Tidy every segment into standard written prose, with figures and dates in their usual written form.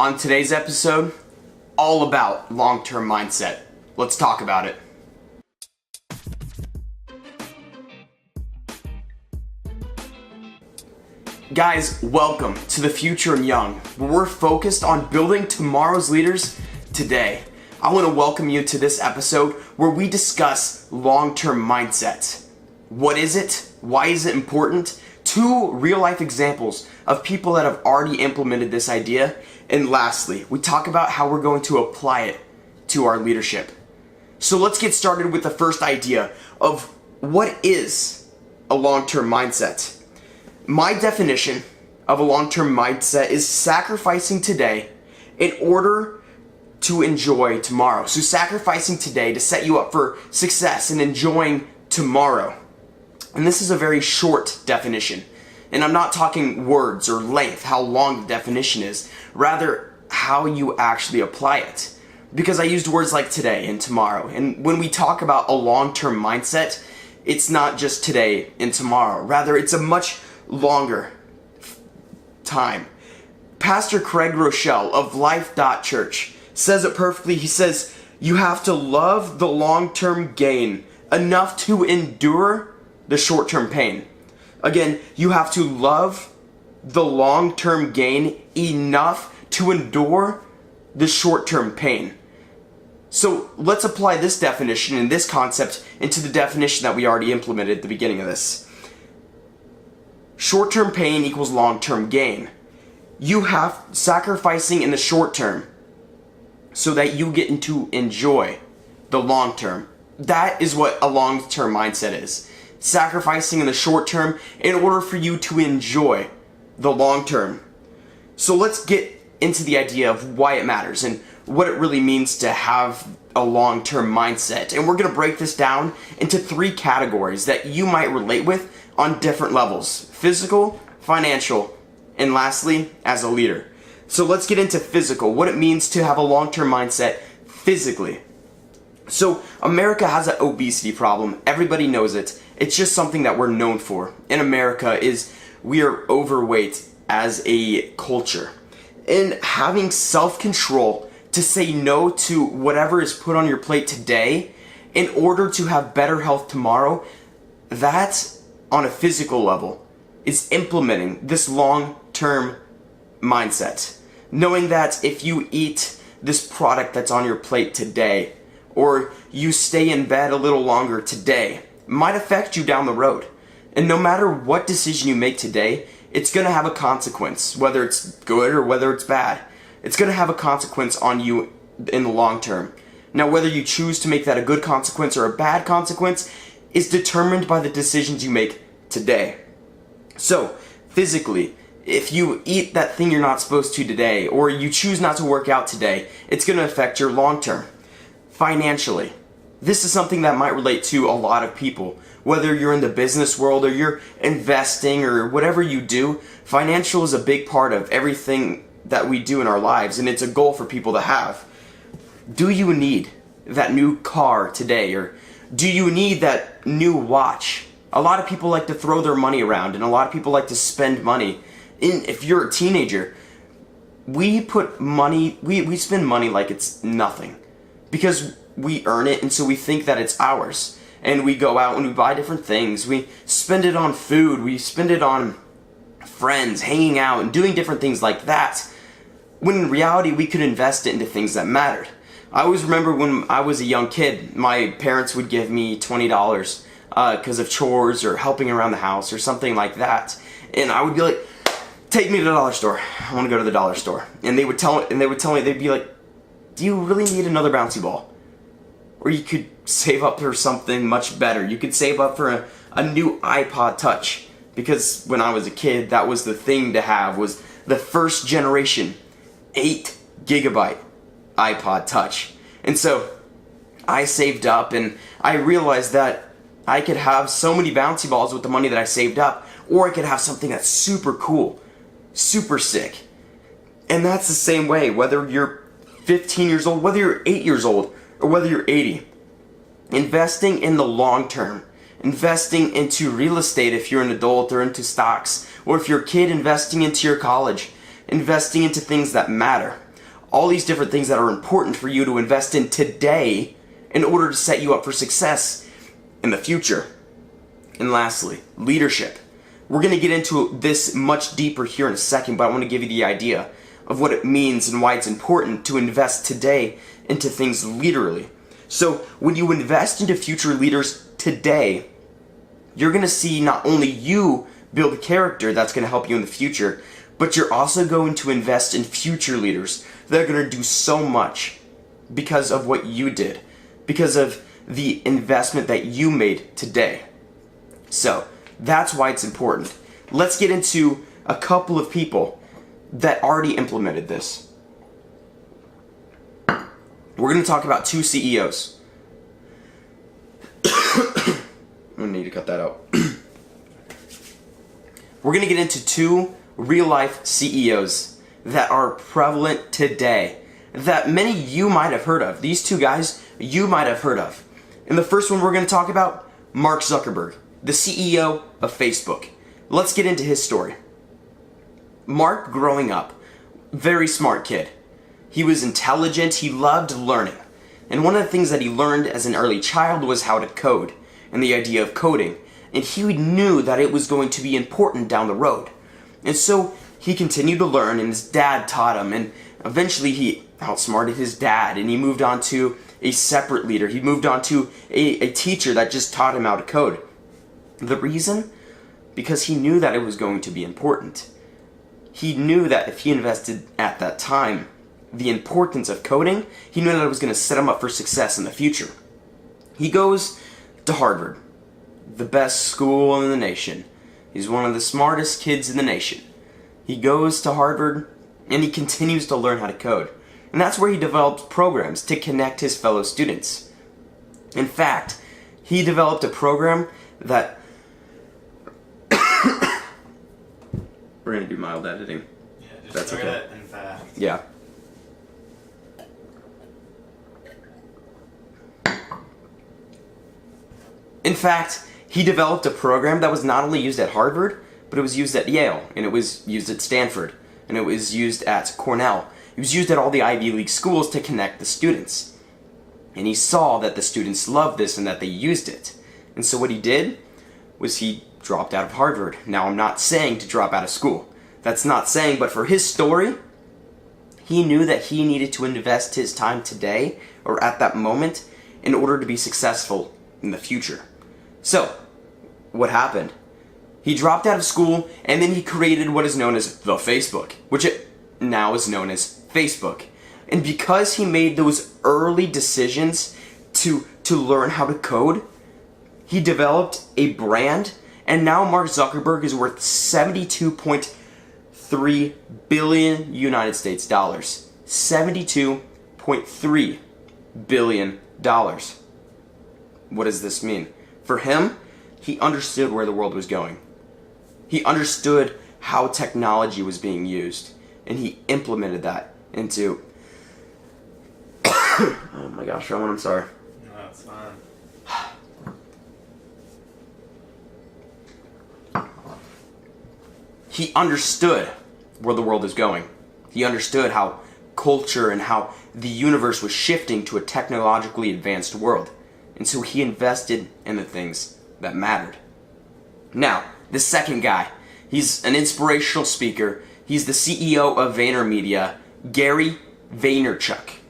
On today's episode, all about long-term mindset. Let's talk about it. Guys, welcome to The Future and Young, where we're focused on building tomorrow's leaders today. I want to welcome you to this episode where we discuss long-term mindset. What is it? Why is it important? 2 real-life examples of people that have already implemented this idea. And lastly, we talk about how we're going to apply it to our leadership. So let's get started with the first idea of what is a long-term mindset. My definition of a long-term mindset is sacrificing today in order to enjoy tomorrow. So sacrificing today to set you up for success and enjoying tomorrow. And this is a very short definition. And I'm not talking words or length, how long the definition is, rather how you actually apply it. Because I used words like today and tomorrow. And when we talk about a long-term mindset, it's not just today and tomorrow. Rather, it's a much longer time. Pastor Craig Rochelle of Life Church says it perfectly. He says, you have to love the long-term gain enough to endure the short-term pain. Again, you have to love the long-term gain enough to endure the short-term pain. So let's apply this definition and this concept into the definition that we already implemented at the beginning of this. Short-term pain equals long-term gain. You have sacrificing in the short term so that you get to enjoy the long term. That is what a long-term mindset is. Sacrificing in the short term in order for you to enjoy the long term. So let's get into the idea of why it matters and what it really means to have a long-term mindset. And we're going to break this down into 3 categories that you might relate with on different levels: physical, financial, and lastly, as a leader. So let's get into physical, what it means to have a long-term mindset physically. So America has an obesity problem. Everybody knows it. It's just something that we're known for in America is we are overweight as a culture. And having self-control to say no to whatever is put on your plate today in order to have better health tomorrow, that on a physical level is implementing this long-term mindset. Knowing that if you eat this product that's on your plate today, or you stay in bed a little longer today, might affect you down the road. And no matter what decision you make today, it's going to have a consequence, whether it's good or whether it's bad. It's going to have a consequence on you in the long term. Now, whether you choose to make that a good consequence or a bad consequence is determined by the decisions you make today. So, physically, if you eat that thing you're not supposed to today, or you choose not to work out today, it's going to affect your long term. Financially, this is something that might relate to a lot of people. Whether you're in the business world or you're investing or whatever you do, financial is a big part of everything that we do in our lives, and it's a goal for people to have. Do you need that new car today, or do you need that new watch? A lot of people like to throw their money around, and a lot of people like to spend money. And if you're a teenager, we spend money like it's nothing. Because we earn it, and so we think that it's ours. And we go out and we buy different things. We spend it on food. We spend it on friends, hanging out, and doing different things like that. When in reality, we could invest it into things that mattered. I always remember when I was a young kid, my parents would give me $20 because of chores or helping around the house or something like that. And I would be like, take me to the dollar store. I want to go to the dollar store. And they would tell me, they'd be like, do you really need another bouncy ball? Or you could save up for something much better. You could save up for a new iPod Touch. Because when I was a kid, that was the thing to have, was the first generation 8 gigabyte iPod Touch. And so I saved up, and I realized that I could have so many bouncy balls with the money that I saved up, or I could have something that's super cool, super sick. And that's the same way, whether you're 15 years old, whether you're 8 years old, or whether you're 80. Investing in the long term, investing into real estate if you're an adult, or into stocks, or if you're a kid, investing into your college, investing into things that matter. all these different things that are important for you to invest in today in order to set you up for success in the future. And lastly, leadership. We're going to get into this much deeper here in a second, but I want to give you the idea of what it means and why it's important to invest today into things literally. So when you invest into future leaders today, you're going to see not only you build a character that's going to help you in the future, but you're also going to invest in future leaders that are going to do so much because of what you did, because of the investment that you made today. So that's why it's important. Let's get into a couple of people that already implemented this. We're going to talk about 2 CEOs. I'm going to need to cut that out. We're going to get into 2 real-life CEOs that are prevalent today, that many you might have heard of. These 2 guys you might have heard of. And the first one we're going to talk about, Mark Zuckerberg, the CEO of Facebook. Let's get into his story. Mark, growing up, very smart kid. He was intelligent, he loved learning. And one of the things that he learned as an early child was how to code, and the idea of coding. And he knew that it was going to be important down the road. And so he continued to learn, and his dad taught him, and eventually he outsmarted his dad, and he moved on to a separate leader. He moved on to a teacher that just taught him how to code. The reason? Because he knew that it was going to be important. He knew that if he invested at that time the importance of coding, he knew that it was going to set him up for success in the future. He goes to Harvard, the best school in the nation. He's one of the smartest kids in the nation. He goes to Harvard and he continues to learn how to code. And that's where he developed programs to connect his fellow students. In fact, he developed a program that we're going to do mild editing. Yeah, just that's start okay. it in fact. Yeah. In fact, he developed a program that was not only used at Harvard, but it was used at Yale, and it was used at Stanford, and it was used at Cornell. It was used at all the Ivy League schools to connect the students. And he saw that the students loved this and that they used it. And so what he did was he dropped out of Harvard. Now, I'm not saying to drop out of school. That's not saying, but for his story, he knew that he needed to invest his time today, or at that moment, in order to be successful in the future. So, what happened? He dropped out of school, and then he created what is known as the Facebook, which it now is known as Facebook. And because he made those early decisions to learn how to code, he developed a brand, and now Mark Zuckerberg is worth 72.3 billion United States dollars. 72.3 billion dollars. What does this mean? For him, he understood where the world was going. He understood how technology was being used, and he implemented that into oh my gosh, Roman, I'm sorry. No, it's fine. He understood where the world is going. He understood how culture and how the universe was shifting to a technologically advanced world. And so he invested in the things that mattered. Now, the second guy, he's an inspirational speaker. He's the CEO of VaynerMedia, Gary Vaynerchuk.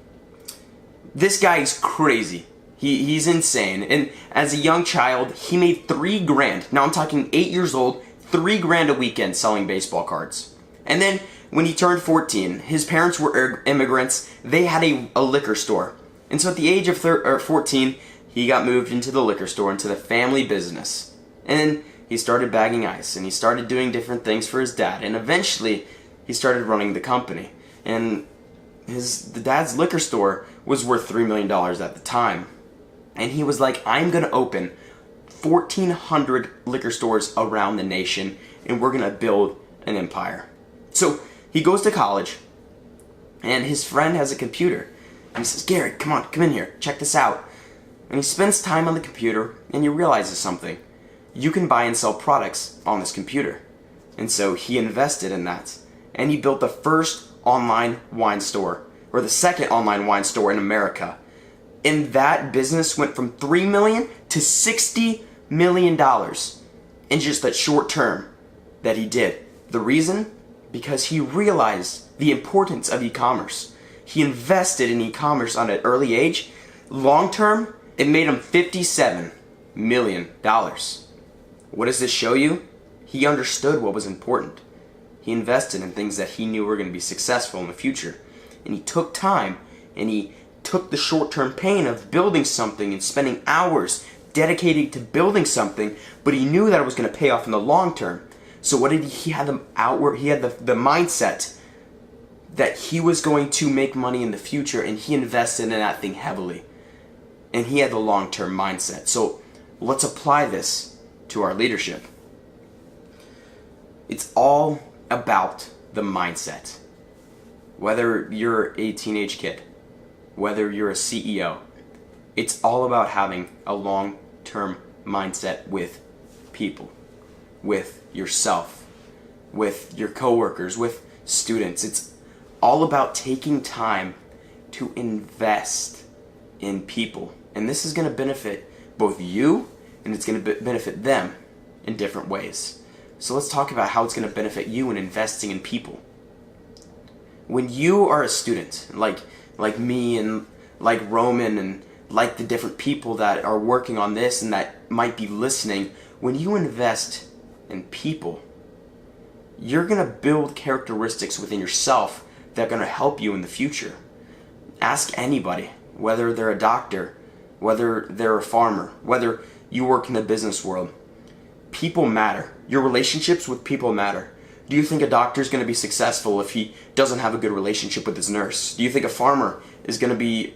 This guy is crazy. He's insane. And as a young child, he made $3,000. Now I'm talking 8 years old, $3,000 a weekend selling baseball cards. And then when he turned 14, his parents were immigrants. They had a liquor store. And so at the age of 14, he got moved into the liquor store, into the family business. And he started bagging ice, and he started doing different things for his dad. And eventually, he started running the company. And the dad's liquor store was worth $3 million at the time. And he was like, I'm going to open 1,400 liquor stores around the nation, and we're going to build an empire. So he goes to college, and his friend has a computer. And he says, Gary, come in here, check this out. And he spends time on the computer, and he realizes something. You can buy and sell products on this computer. And so he invested in that. And he built the first online wine store or the second online wine store in America. And that business went from $3 million to $60 million in just that short term that he did. The reason? Because he realized the importance of e-commerce. He invested in e-commerce on an early age. Long term, it made him $57 million. What does this show you? He understood what was important. He invested in things that he knew were going to be successful in the future. And he took time, and he took the short-term pain of building something and spending hours dedicated to building something, but he knew that it was going to pay off in the long term. So what did he had the mindset that he was going to make money in the future, and he invested in that thing heavily. And he had the long-term mindset. So let's apply this to our leadership. It's all about the mindset. Whether you're a teenage kid, whether you're a CEO, it's all about having a long-term mindset with people, with yourself, with your coworkers, with students. It's all about taking time to invest in people. And this is going to benefit both you, and it's going to benefit them in different ways. So let's talk about how it's going to benefit you in investing in people. When you are a student, like me and like Roman and like the different people that are working on this and that might be listening, when you invest in people, you're going to build characteristics within yourself that are going to help you in the future. Ask anybody, whether they're a doctor, whether they're a farmer, whether you work in the business world. People matter. Your relationships with people matter. Do you think a doctor is going to be successful if he doesn't have a good relationship with his nurse? Do you think a farmer is going to be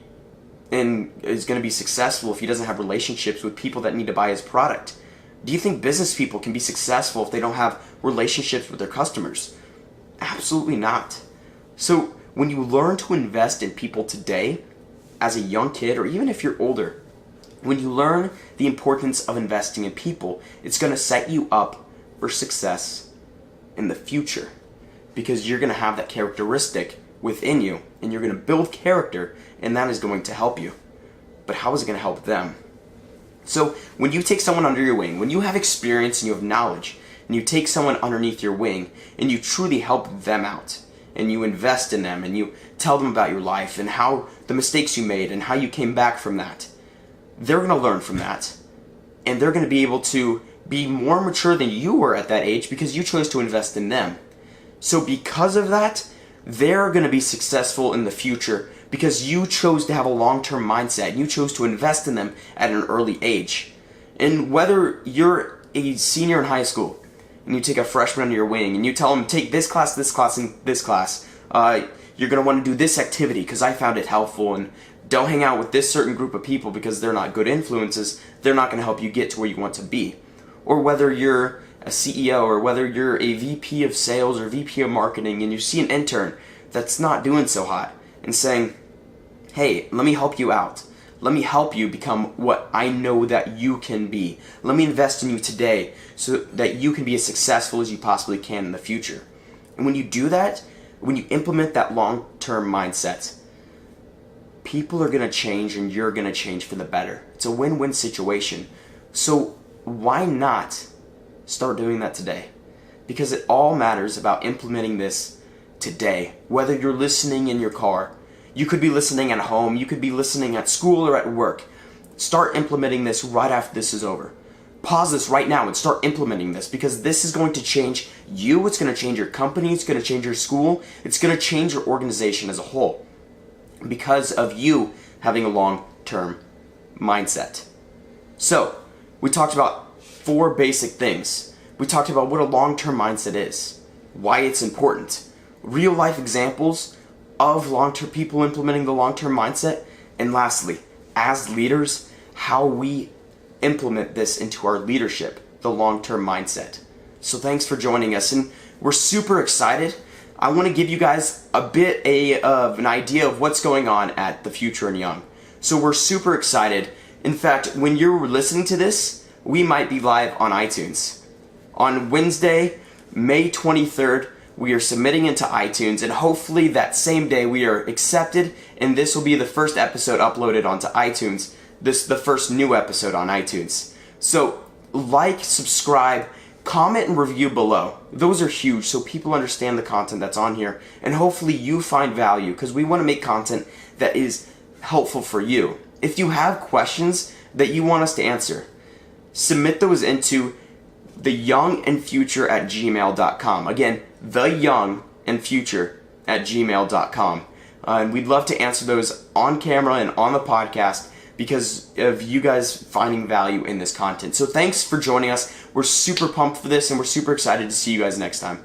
successful if he doesn't have relationships with people that need to buy his product? Do you think business people can be successful if they don't have relationships with their customers? Absolutely not. So when you learn to invest in people today, as a young kid, or even if you're older, when you learn the importance of investing in people, it's going to set you up for success in the future, because you're going to have that characteristic within you, and you're going to build character, and that is going to help you. But how is it going to help them? So when you take someone under your wing, when you have experience and you have knowledge, and you take someone underneath your wing, and you truly help them out, and you invest in them, and you tell them about your life, and how the mistakes you made, and how you came back from that, they're going to learn from that, and they're going to be able to be more mature than you were at that age because you chose to invest in them. So because of that, they're going to be successful in the future because you chose to have a long-term mindset, and you chose to invest in them at an early age. And whether you're a senior in high school and you take a freshman under your wing and you tell them, take this class, and this class, you're going to want to do this activity because I found it helpful, and don't hang out with this certain group of people because they're not good influences. They're not going to help you get to where you want to be. Or whether you're a CEO, or whether you're a VP of sales or VP of marketing, and you see an intern that's not doing so hot and saying, hey, let me help you out. Let me help you become what I know that you can be. Let me invest in you today so that you can be as successful as you possibly can in the future. And when you do that, when you implement that long-term mindset, people are going to change and you're going to change for the better. It's a win-win situation. So why not start doing that today? Because it all matters about implementing this today. Whether you're listening in your car, you could be listening at home, you could be listening at school or at work. Start implementing this right after this is over. Pause this right now and start implementing this, because this is going to change you, it's going to change your company, it's going to change your school, it's going to change your organization as a whole, because of you having a long-term mindset. So, we talked about 4 basic things. We talked about what a long-term mindset is, why it's important, real-life examples of long-term people implementing the long-term mindset, and lastly, as leaders, how we implement this into our leadership, the long-term mindset. So thanks for joining us, and we're super excited. I want to give you guys a bit of an idea of what's going on at The Future and Young. So we're super excited. In fact, when you're listening to this, we might be live on iTunes. On Wednesday, May 23rd, we are submitting into iTunes, and hopefully that same day we are accepted, and this will be the first episode uploaded onto iTunes. This is the first new episode on iTunes. So like, subscribe, comment, and review below. Those are huge so people understand the content that's on here, and hopefully you find value, because we want to make content that is helpful for you. If you have questions that you want us to answer, submit those into theyoungandfuture@gmail.com. Again, theyoungandfuture@gmail.com. And we'd love to answer those on camera and on the podcast because of you guys finding value in this content. So thanks for joining us. We're super pumped for this, and we're super excited to see you guys next time.